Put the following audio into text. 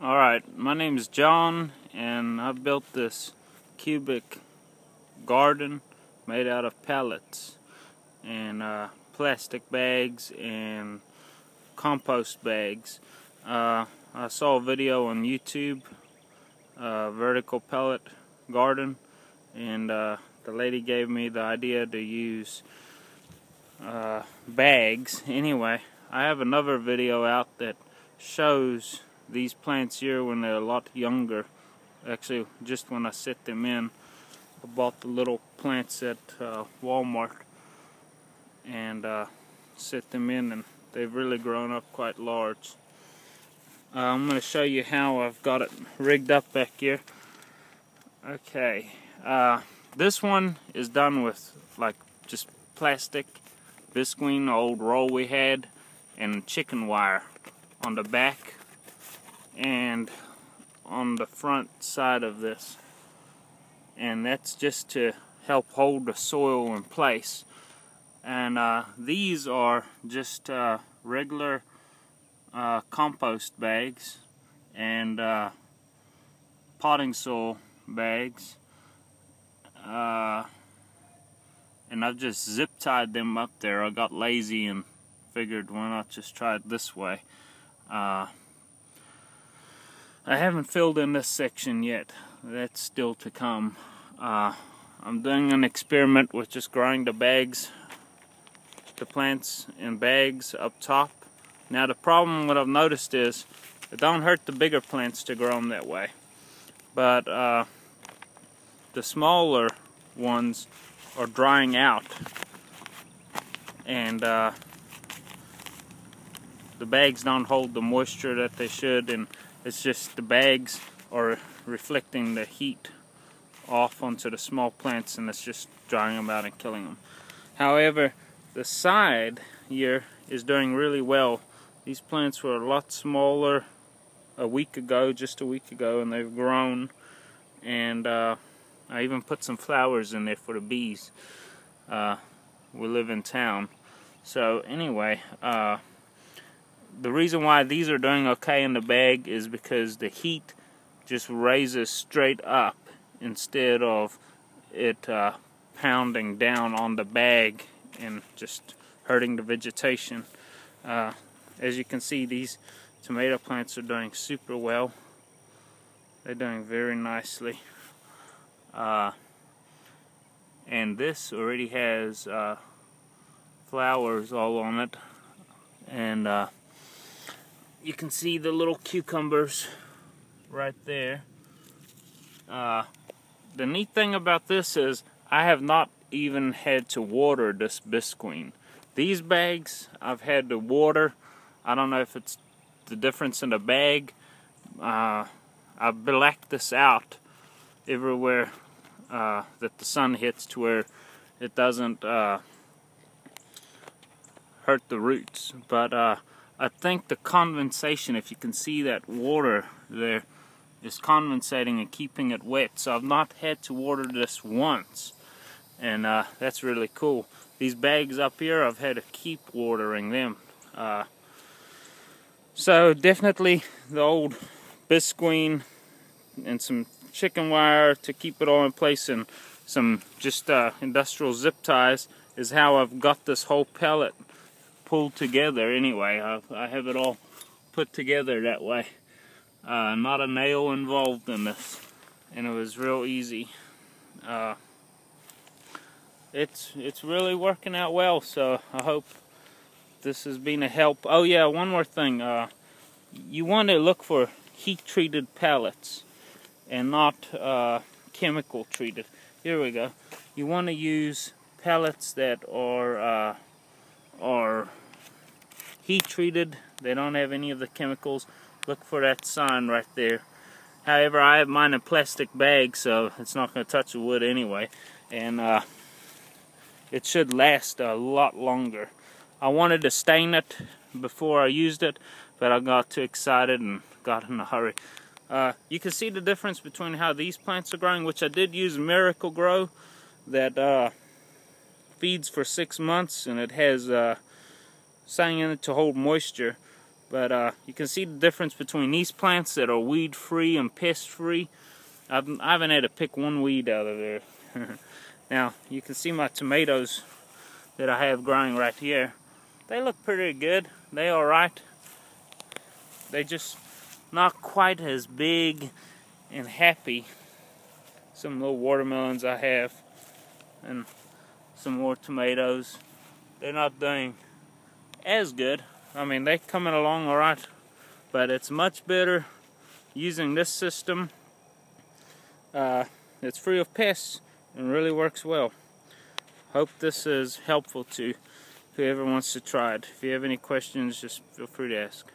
Alright, my name is John, and I built this cubic garden made out of pallets and plastic bags and compost bags. I saw a video on YouTube, vertical pellet garden, and the lady gave me the idea to use bags. Anyway, I have another video out that shows these plants here when they're a lot younger. Actually, just when I set them in, I bought the little plants at Walmart and set them in, and they've really grown up quite large. I'm going to show you how I've got it rigged up back here. Okay, this one is done with like just plastic visqueen, old roll we had, and chicken wire on the back and on the front side of this, and that's just to help hold the soil in place. And these are just regular compost bags and potting soil bags, and I've just zip tied them up there. I got lazy and figured why not just try it this way. I haven't filled in this section yet. That's still to come. I'm doing an experiment with just growing the plants in bags up top. Now the problem, what I've noticed is, it don't hurt the bigger plants to grow them that way. But the smaller ones are drying out. And the bags don't hold the moisture that they should, and it's just the bags are reflecting the heat off onto the small plants, and it's just drying them out and killing them. However, the side here is doing really well. These plants were a lot smaller just a week ago, and they've grown. And I even put some flowers in there for the bees. We live in town. So anyway, the reason why these are doing okay in the bag is because the heat just raises straight up instead of it pounding down on the bag and just hurting the vegetation. As you can see, these tomato plants are doing super well. They're doing very nicely. And this already has flowers all on it. And you can see the little cucumbers right there. The neat thing about this is I have not even had to water this visqueen. These bags I've had to water. I don't know if it's the difference in the bag. I've blacked this out everywhere that the sun hits to where it doesn't hurt the roots. But I think the condensation, if you can see that water there, is condensating and keeping it wet. So I've not had to water this once, and that's really cool. These bags up here, I've had to keep watering them. So definitely the old visqueen and some chicken wire to keep it all in place, and some just industrial zip ties is how I've got this whole pellet pulled together. Anyway, I have it all put together that way. Not a nail involved in this, and it was real easy. It's really working out well, so I hope this has been a help. Oh yeah, one more thing. You want to look for heat-treated pallets and not chemical treated. Here we go. You want to use pallets that are heat-treated. They don't have any of the chemicals. Look for that sign right there. However, I have mine in plastic bags, so it's not going to touch the wood anyway. And it should last a lot longer. I wanted to stain it before I used it, but I got too excited and got in a hurry. You can see the difference between how these plants are growing, which I did use Miracle Grow that feeds for 6 months, and it has something in it to hold moisture. But you can see the difference between these plants that are weed free and pest free. I haven't had to pick one weed out of there. Now you can see my tomatoes that I have growing right here. They look pretty good. They alright. They just not quite as big and happy. Some little watermelons I have and some more tomatoes. They're not doing as good. I mean, they're coming along alright, but it's much better using this system. It's free of pests and really works well. Hope this is helpful to whoever wants to try it. If you have any questions, just feel free to ask.